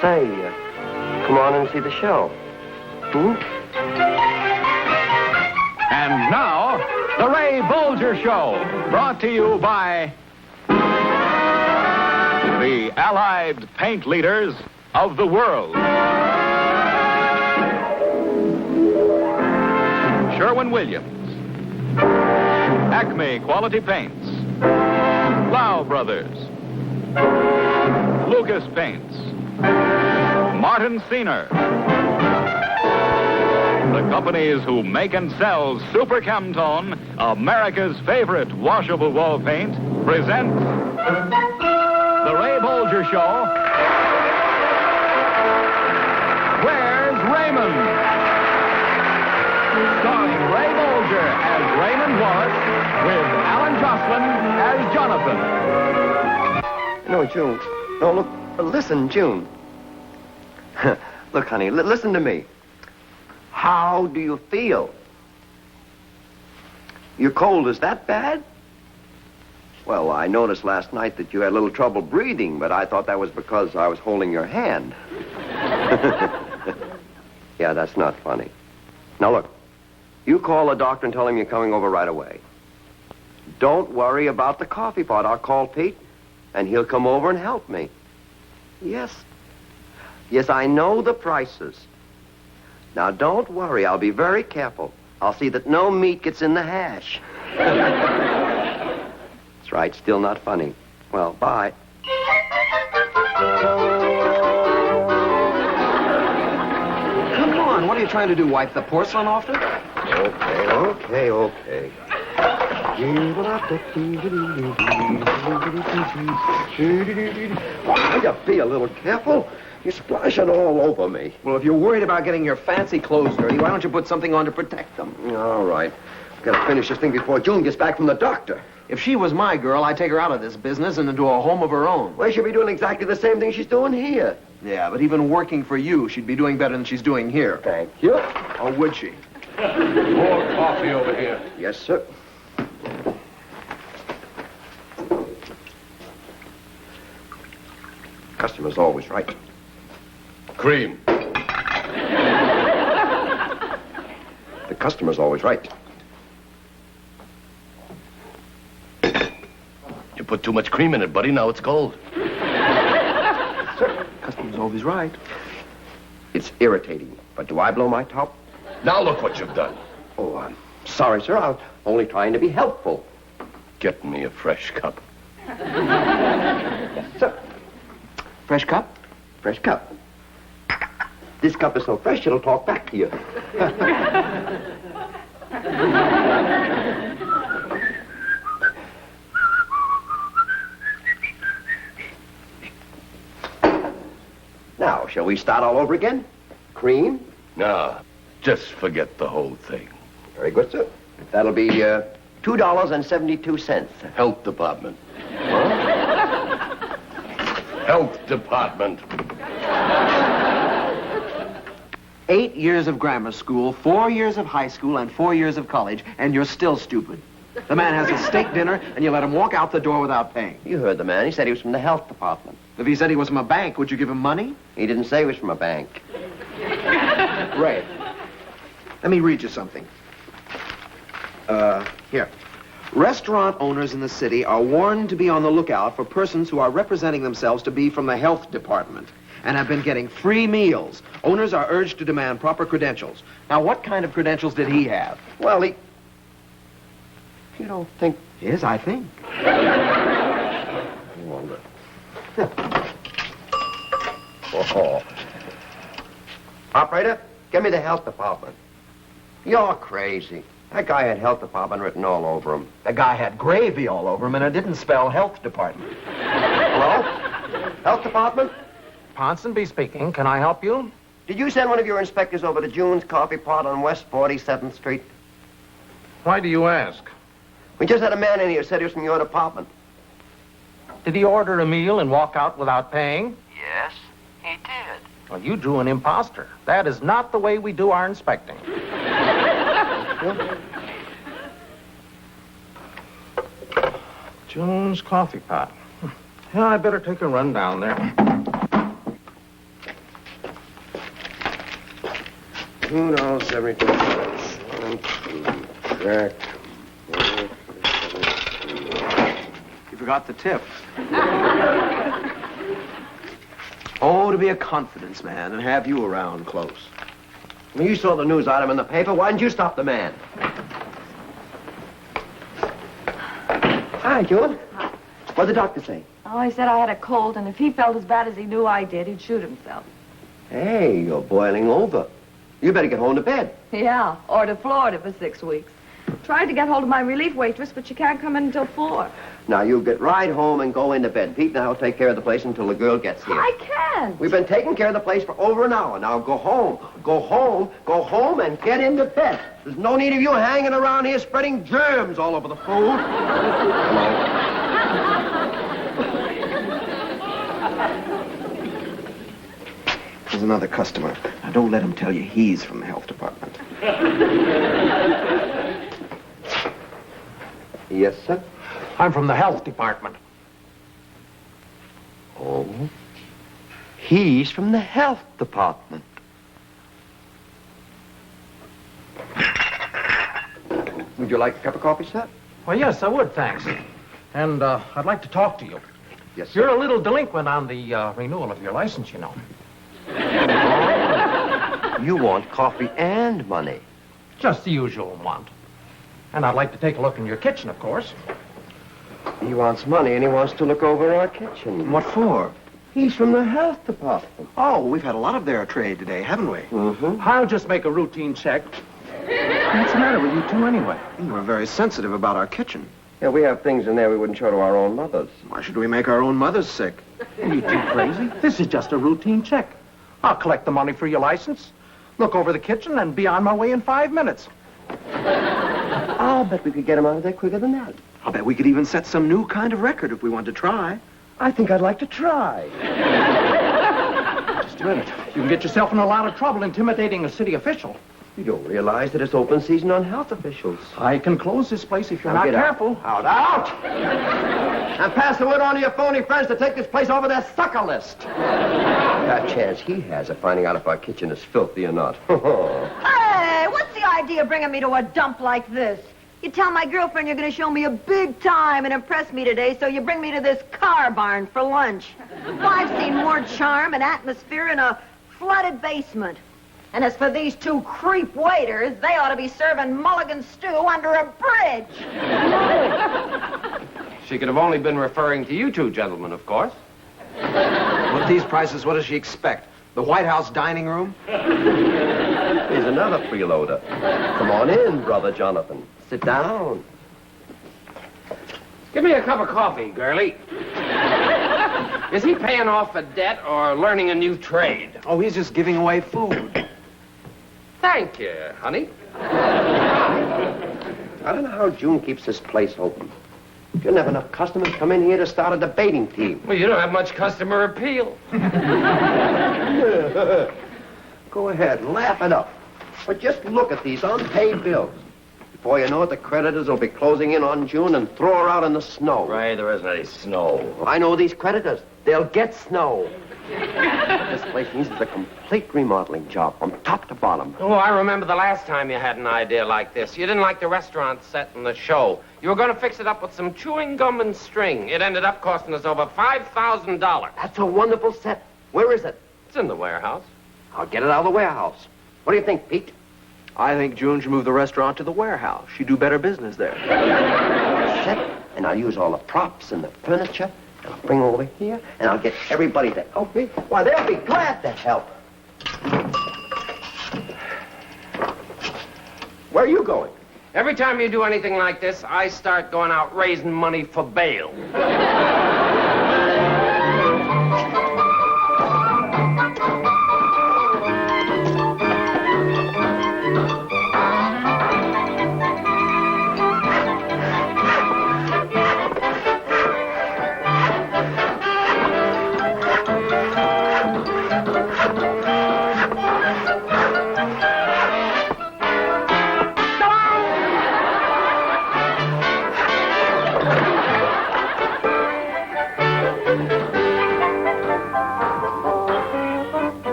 Say, come on and see the show. And now, the Ray Bolger Show, brought to you by the Allied Paint Leaders of the world. Sherwin-Williams, Acme Quality Paints, Lau Brothers, Lucas Paints, Martin Senior. The companies who make and sell Super Chemtone, America's favorite washable wall paint, present the Ray Bolger Show. Where's Raymond? Starring Ray Bolger as Raymond Warwick, with Alan Jocelyn as Jonathan. No, June. No, look. Listen, June. Look, honey, listen to me. How do you feel? Your cold is that bad? Well, I noticed last night that you had a little trouble breathing, but I thought that was because I was holding your hand. Yeah, that's not funny. Now, look. You call the doctor and tell him you're coming over right away. Don't worry about the coffee pot. I'll call Pete, and he'll come over and help me. Yes. Yes, I know the prices. Now, don't worry. I'll be very careful. I'll see that no meat gets in the hash. That's right. Still not funny. Well, bye. Come on. What are you trying to do? Wipe the porcelain off it? Okay. Why, you be a little careful. You splash it all over me. Well, if you're worried about getting your fancy clothes dirty, why don't you put something on to protect them? All right. Gotta finish this thing before June gets back from the doctor. If she was my girl, I'd take her out of this business and into a home of her own. Well, she'll be doing exactly the same thing she's doing here. Yeah, but even working for you, she'd be doing better than she's doing here. Thank you. Or would she? More coffee over here. Yes, sir. Customer's always right. Cream. The customer's always right. You put too much cream in it, buddy. Now it's cold. Sir, Customer's always right. it's irritating. But do I blow my top? Now look what you've done. Oh, I'm sorry, sir. I was only trying to be helpful. Get me a fresh cup. Yes, sir. Fresh cup? Fresh cup. This cup is so fresh, it'll talk back to you. Now, shall we start all over again? Cream? Nah, just forget the whole thing. Very good, sir. That'll be $2.72. Health department. Health department. 8 years of grammar school, 4 years of high school, and 4 years of college, and you're still stupid. The man has a steak dinner, and you let him walk out the door without paying. You heard the man. He said he was from the health department. If he said he was from a bank, would you give him money? He didn't say he was from a bank. Ray, let me read you something. Here. Restaurant owners in the city are warned to be on the lookout for persons who are representing themselves to be from the health department and have been getting free meals. Owners are urged to demand proper credentials. Now, what kind of credentials did he have? Well, You don't think... Yes, I think. Oh. Operator, give me the health department. You're crazy. That guy had health department written all over him. The guy had gravy all over him, and it didn't spell health department. Hello? Health department? Ponsonby speaking. Can I help you? Did you send one of your inspectors over to June's Coffee Pot on West 47th Street? Why do you ask? We just had a man in here who said he was from your department. Did he order a meal and walk out without paying? Yes, he did. Well, you drew an imposter. That is not the way we do our inspecting. June's Coffee Pot. Yeah, I better take a run down there. $2.72. 1, 2, Jack. You forgot the tip. Oh, to be a confidence man and have you around close. When you saw the news item in the paper, why didn't you stop the man? Hi, June. What'd the doctor say? Oh, he said I had a cold, and if he felt as bad as he knew I did, he'd shoot himself. Hey, you're boiling over. You better get home to bed. Yeah, or to Florida for 6 weeks. Tried to get hold of my relief waitress, but she can't come in until 4. Now, you get right home and go into bed. Pete and I'll take care of the place until the girl gets here. I can't. We've been taking care of the place for over an hour. Now, go home. Go home. Go home and get into bed. There's no need of you hanging around here spreading germs all over the food. There's another customer. Now, don't let him tell you he's from the health department. Yes, sir? I'm from the health department. Oh. He's from the health department. Would you like a cup of coffee, sir? Well, yes, I would, thanks. And I'd like to talk to you. Yes, sir. You're a little delinquent on the renewal of your license, you know. You want coffee and money. Just the usual want. And I'd like to take a look in your kitchen, of course. He wants money and he wants to look over our kitchen. What for? He's from the health department. Oh, we've had a lot of their trade today, haven't we? Mm-hmm. I'll just make a routine check. What's the matter with you two, anyway? We're very sensitive about our kitchen. Yeah, we have things in there we wouldn't show to our own mothers. Why should we make our own mothers sick? Are you too crazy? This is just a routine check. I'll collect the money for your license, look over the kitchen, and be on my way in 5 minutes. I'll bet we could get him out of there quicker than that. I'll bet we could even set some new kind of record if we wanted to try. I think I'd like to try. Just a minute. You can get yourself in a lot of trouble intimidating a city official. You don't realize that it's open season on health officials. I can close this place if you're Now not get out. careful. Out! And pass the word on to your phony friends to take this place off of their sucker list. That chance he has of finding out if our kitchen is filthy or not. Hey, what's the idea of bringing me to a dump like this? You tell my girlfriend you're going to show me a big time and impress me today, so you bring me to this car barn for lunch. Well, I've seen more charm and atmosphere in a flooded basement. And as for these two creep waiters, they ought to be serving mulligan stew under a bridge. She could have only been referring to you two gentlemen, of course. With these prices, what does she expect? The White House dining room? Here's another freeloader. Come on in, Brother Jonathan. Sit down. Give me a cup of coffee, girlie. Is he paying off a debt or learning a new trade? Oh, he's just giving away food. Thank you, honey. I don't know how June keeps this place open. Shouldn't have enough customers come in here to start a debating team. Well, you don't have much customer appeal. Go ahead, laugh it up. But just look at these unpaid bills. Before you know it, the creditors will be closing in on June and throw her out in the snow. Ray, there isn't any snow. I know these creditors. They'll get snow. What this place needs is a complete remodeling job from top to bottom. Oh, I remember the last time you had an idea like this. You didn't like the restaurant set and the show. You were going to fix it up with some chewing gum and string. It ended up costing us over $5,000. That's a wonderful set. Where is it? It's in the warehouse. I'll get it out of the warehouse. What do you think, Pete? I think June should move the restaurant to the warehouse. She'd do better business there. Set, and I'll use all the props and the furniture. And I'll bring over here, and I'll get everybody to help me. Why, they'll be glad to help. Where are you going? Every time you do anything like this, I start going out raising money for bail.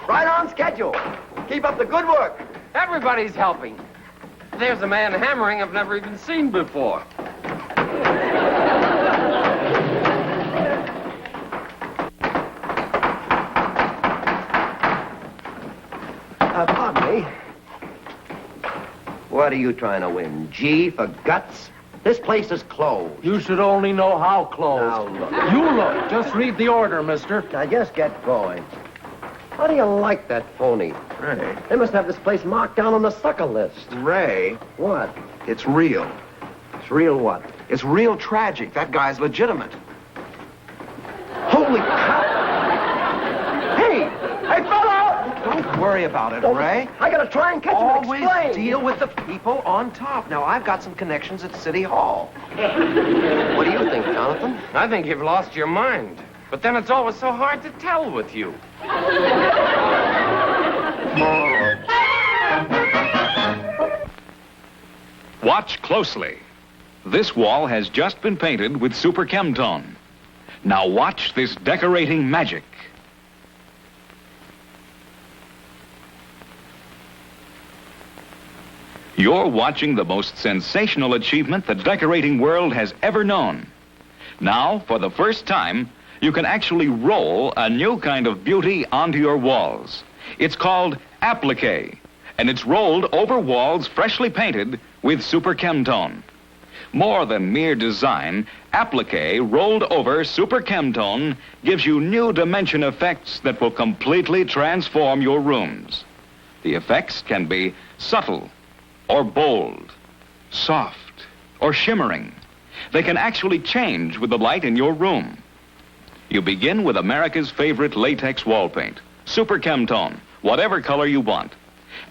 Right on schedule. Keep up the good work. Everybody's helping. There's a man hammering I've never even seen before. Pardon me. What are you trying to win? G for guts? This place is closed. You should only know how closed. Now, look. You look. Just read the order, mister. Now, just get going. How do you like that phony? Ray. They must have this place marked down on the sucker list. Ray, What? it's real. It's real what? It's real tragic. That guy's legitimate. Holy cow! Hey! Hey, fella! Don't worry about it, Ray. I gotta try and catch him and Always explain. deal with the people on top. Now, I've got some connections at City Hall. What do you think, Jonathan? I think you've lost your mind. But then it's always so hard to tell with you. Watch closely. This wall has just been painted with Super Chemtone. Now watch this decorating magic. You're watching the most sensational achievement the decorating world has ever known. Now, for the first time, you can actually roll a new kind of beauty onto your walls. It's called applique, and it's rolled over walls freshly painted with Super Chemtone. More than mere design, applique rolled over Super Chemtone gives you new dimension effects that will completely transform your rooms. The effects can be subtle or bold, soft or shimmering. They can actually change with the light in your room. You begin with America's favorite latex wall paint, Super Chemtone, whatever color you want.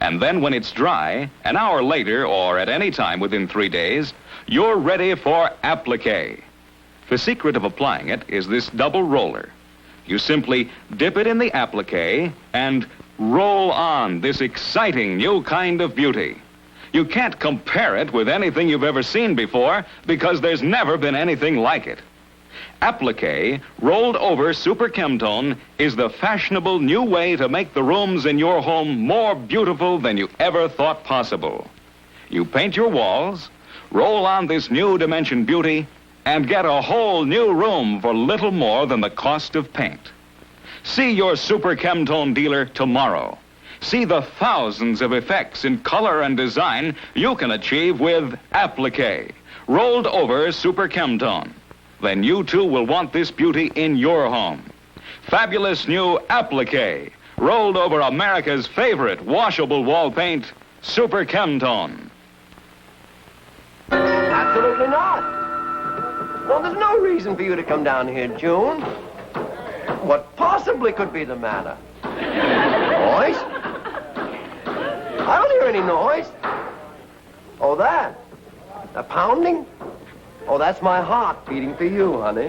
And then when it's dry, an hour later or at any time within 3 days, you're ready for applique. The secret of applying it is this double roller. You simply dip it in the applique and roll on this exciting new kind of beauty. You can't compare it with anything you've ever seen before because there's never been anything like it. Applique, rolled over Super Chemtone, is the fashionable new way to make the rooms in your home more beautiful than you ever thought possible. You paint your walls, roll on this new dimension beauty, and get a whole new room for little more than the cost of paint. See your Super Chemtone dealer tomorrow. See the thousands of effects in color and design you can achieve with applique, rolled over Super Chemtone. Then you too will want this beauty in your home. Fabulous new applique, rolled over America's favorite washable wall paint, Super Chemtone. Absolutely not. Well, there's no reason for you to come down here, June. What possibly could be the matter? Noise? I don't hear any noise. Oh, that? A pounding? Oh, that's my heart beating for you, honey.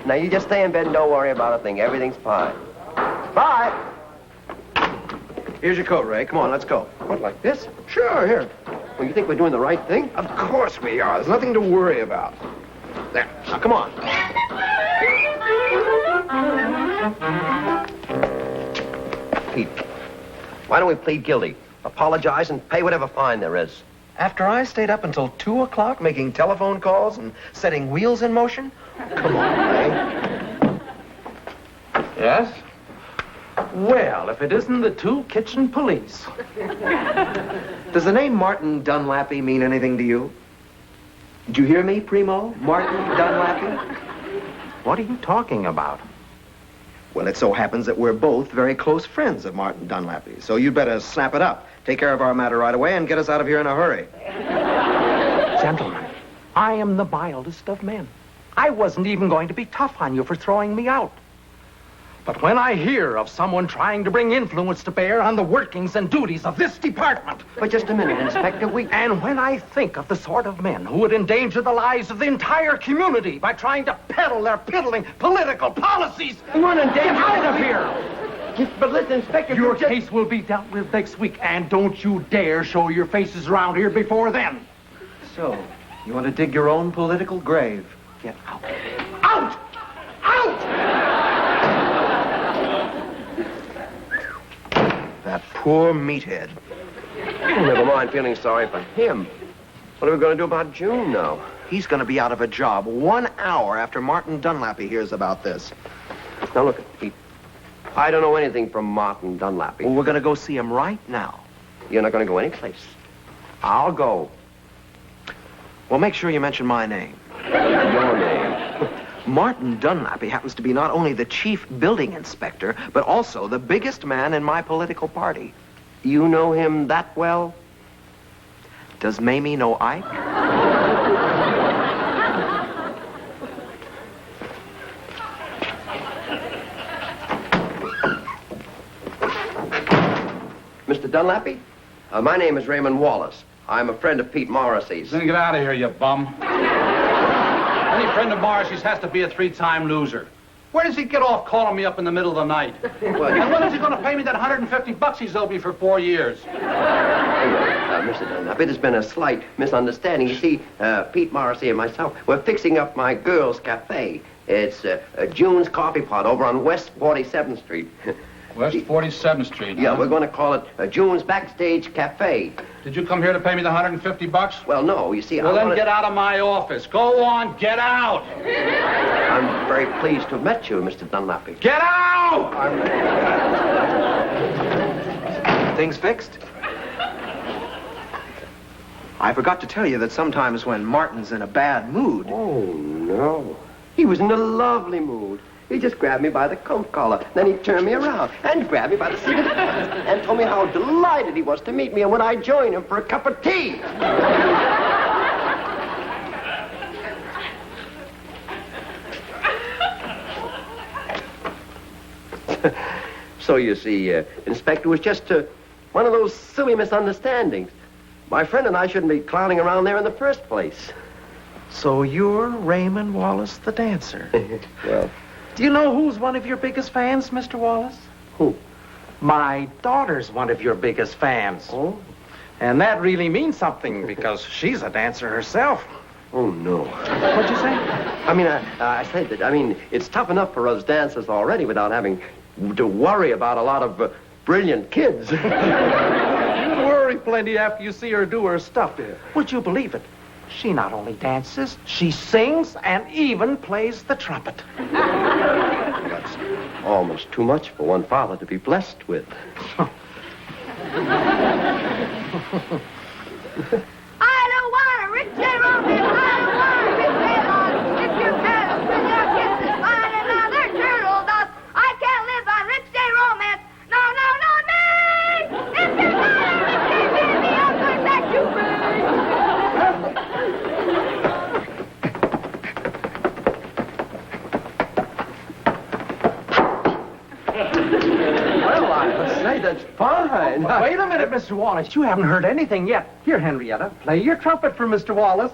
Now, you just stay in bed and don't worry about a thing. Everything's fine. Bye. Here's your coat, Ray. Come on, let's go. What, like this? Sure, here. Well, you think we're doing the right thing? Of course we are. There's nothing to worry about. There. Now, come on. Pete, why don't we plead guilty? Apologize and pay whatever fine there is. After I stayed up until 2 o'clock making telephone calls and setting wheels in motion? Come on, Ray. Yes? Well, if it isn't the two kitchen police. Does the name Martin Dunlappy mean anything to you? Did you hear me, Primo? Martin Dunlappy? What are you talking about? Well, it so happens that we're both very close friends of Martin Dunlappy, so you'd better snap it up. Take care of our matter right away and get us out of here in a hurry. Gentlemen, I am the mildest of men. I wasn't even going to be tough on you for throwing me out. But when I hear of someone trying to bring influence to bear on the workings and duties of this department... But just a minute, Inspector, And when I think of the sort of men who would endanger the lives of the entire community by trying to peddle their piddling political policies... Run and Get out of here! But listen, Inspector... Your case will be dealt with next week, and don't you dare show your faces around here before then. So, you want to dig your own political grave? Get out. Out! Out! Poor meathead. Oh, never mind feeling sorry for him. What are we going to do about June now? He's going to be out of a job 1 hour after Martin Dunlappy hears about this. Now, look, Pete. I don't know anything from Martin Dunlappy. Well, we're going to go see him right now. You're not going to go anyplace. I'll go. Well, make sure you mention my name. Your name. Martin Dunlappy happens to be not only the chief building inspector, but also the biggest man in my political party. You know him that well? Does Mamie know Ike? Mr. Dunlappy? My name is Raymond Wallace. I'm a friend of Pete Morrissey's. Then get out of here, you bum. Any friend of Morrissey's has to be a three-time loser. Where does he get off calling me up in the middle of the night? Well, And when is he going to pay me that $150 he's owed me for 4 years? Mr. Dunlappy, there's been a slight misunderstanding. You see, Pete Morrissey and myself, we're fixing up my girls' cafe. It's June's Coffee Pot over on West 47th Street. West 47th Street. Yeah, huh? we're going to call it June's Backstage Cafe. Did you come here to pay me the $150? Well, no, you see, Well, then wanna- get out of my office. Go on, get out. I'm very pleased to have met you, Mr. Dunlappy. Get out! Things fixed? I forgot to tell you that sometimes when Martin's in a bad mood... Oh, no. He was in a lovely mood. He just grabbed me by the coat collar. Then he turned me around and grabbed me by the seat of the pants and told me how delighted he was to meet me and would I join him for a cup of tea. So you see, Inspector, it was just one of those silly misunderstandings. My friend and I shouldn't be clowning around there in the first place. So you're Raymond Wallace, the dancer. Well, Do you know who's one of your biggest fans, Mr. Wallace? who? My daughter's one of your biggest fans. Oh? And that really means something because she's a dancer herself. Oh, no. What'd you say? I mean, I said that, it's tough enough for us dancers already without having to worry about a lot of brilliant kids. You worry plenty after you see her do her stuff. Would you believe it? She not only dances, she sings and even plays the trumpet. That's almost too much for one father to be blessed with. I don't want a rich romance. I don't want a rich romance. If you can't with your kisses find another turtle dove, I can't live on rich romance. No, no, no, me! If you got a rich baby, I'm going back to me. Well, I must say that's fine. Wait a minute, Mr. Wallace. You haven't heard anything yet. Here, Henrietta, play your trumpet for Mr. Wallace.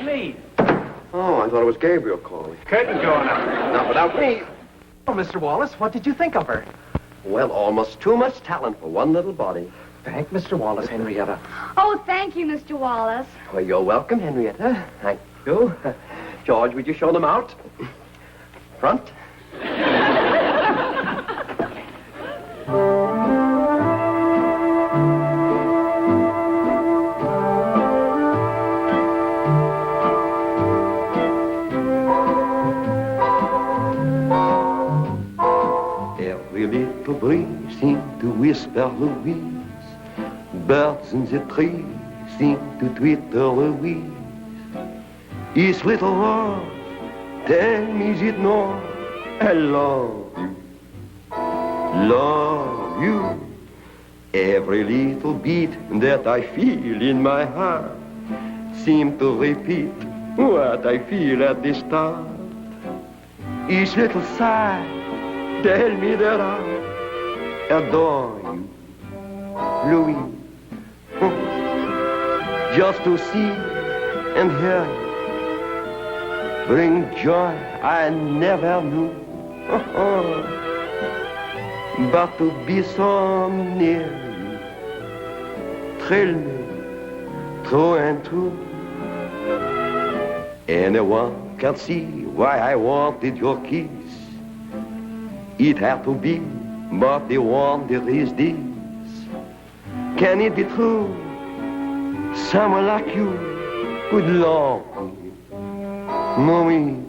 Me. Oh, I thought it was Gabriel calling. Curtain going up. Not without me. Oh, Mr. Wallace, what did you think of her? Well, almost too much talent for one little body. Thank Mr. Wallace, Henrietta. Oh, thank you, Mr. Wallace. Well, you're welcome, Henrietta. Thank you. George, would you show them out? Front. Every little breeze seemed to whisper Louise. Birds in the trees seemed to twitter Louise. Each little word tell me that no, I love you. Love you. Every little beat that I feel in my heart seemed to repeat what I feel at the start. Each little sigh tell me that I adore you, Louis. Just to see and hear you bring joy I never knew. but to be so near you thrill me through and through. Anyone can see why I wanted your kiss. It had to be, but the wonder is this. Can it be true? Someone like you could love me, Maurice.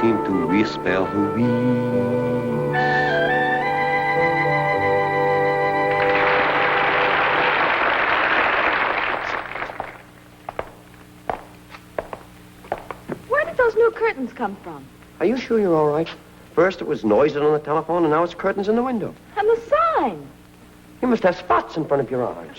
Seem to whisper Louise. Where did those new curtains come from? Are you sure you're all right? First it was noises on the telephone, and now it's curtains in the window. And the sign. You must have spots in front of your eyes.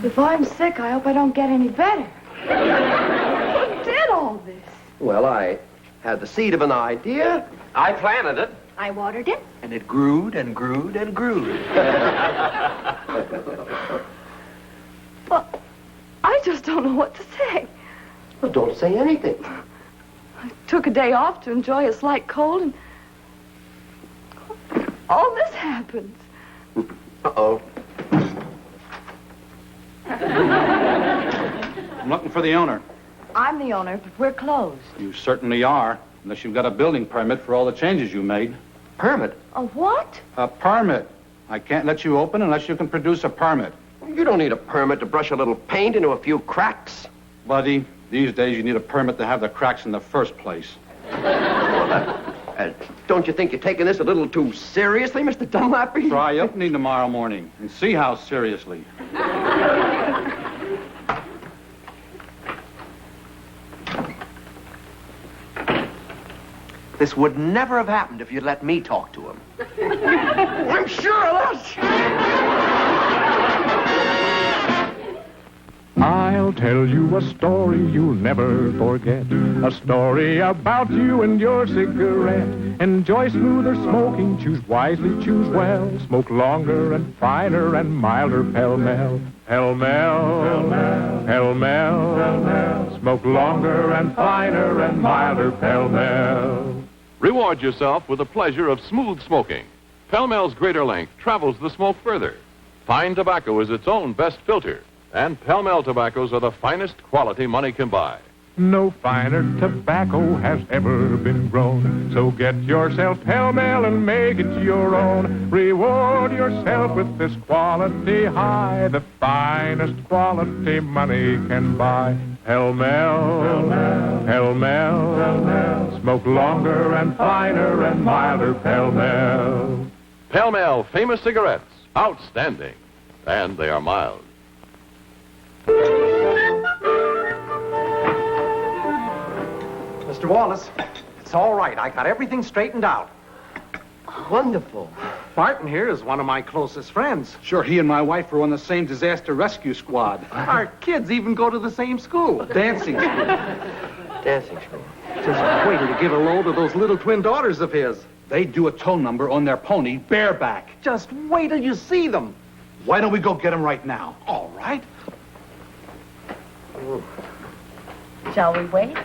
If I'm sick, I hope I don't get any better. Who did all this? Well, I had the seed of an idea. I planted it. I watered it. And it grewed and grewed and grewed. Well, I just don't know what to say. Well, don't say anything. I took a day off to enjoy a slight cold, and all this happens. Uh-oh. I'm looking for the owner. I'm the owner, but we're closed. You certainly are, unless you've got a building permit for all the changes you made. Permit? A what? A permit. I can't let you open unless you can produce a permit. You don't need a permit to brush a little paint into a few cracks. Buddy, these days you need a permit to have the cracks in the first place. Don't you think you're taking this a little too seriously, Mr. Dunlapy? Try opening tomorrow morning and see how seriously. This would never have happened if you'd let me talk to him. I'm sure of that. I'll tell you a story you'll never forget. A story about you and your cigarette. Enjoy smoother smoking, choose wisely, choose well. Smoke longer and finer and milder pell-mell. Pell-mell, pell-mell. Smoke longer and finer and milder pell-mell. Reward yourself with the pleasure of smooth smoking. Pell-Mell's greater length travels the smoke further. Fine tobacco is its own best filter, and Pell-Mell tobaccos are the finest quality money can buy. No finer tobacco has ever been grown. So get yourself Pell-Mell and make it your own. Reward yourself with this quality high, the finest quality money can buy. Pell-Mell, Pell-Mell, smoke longer and finer and milder Pell-Mell. Pell-Mell famous cigarettes, outstanding, and they are mild. Mr. Wallace, it's all right. I got everything straightened out. Wonderful. Martin here is one of my closest friends. Sure, he and my wife were on the same disaster rescue squad. Our kids even go to the same school. Dancing school. Dancing school. Just waiting to give a load to those little twin daughters of his. They do a toe number on their pony bareback. Just wait till you see them. Why don't we go get them right now? All right. Shall we wait?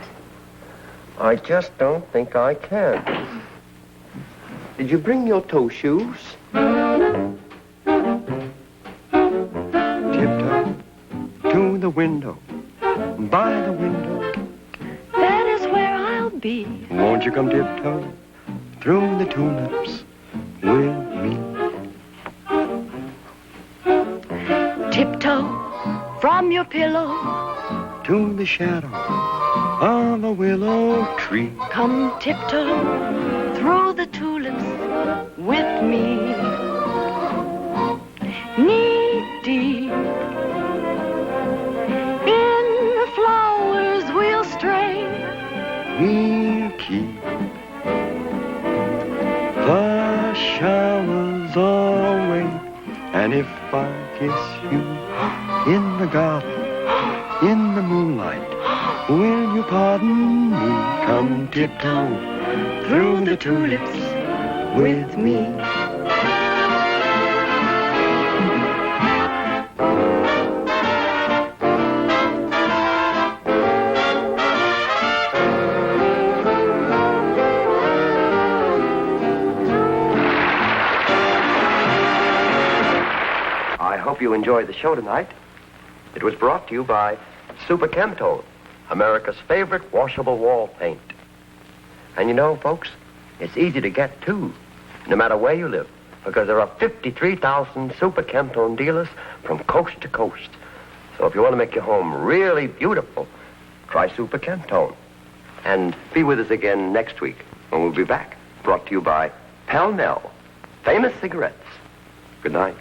I just don't think I can. Did you bring your toe shoes? Tiptoe to the window, by the window. That is where I'll be. Won't you come tiptoe through the tulips with me? Tiptoe from your pillow To the shadow of a willow tree. Come tiptoe through the tulips with me. Knee deep in the flowers we'll stray. We'll keep the showers away. And if I kiss you in the garden, in the moonlight, will you pardon me? Come tiptoe through the tulips with me. I hope you enjoyed the show tonight. It was brought to you by Super Chemtone, America's favorite washable wall paint. And you know, folks, it's easy to get, too, no matter where you live, because there are 53,000 Super Chemtone dealers from coast to coast. So if you want to make your home really beautiful, try Super Chemtone. And be with us again next week when we'll be back, brought to you by Pell-Mell, famous cigarettes. Good night.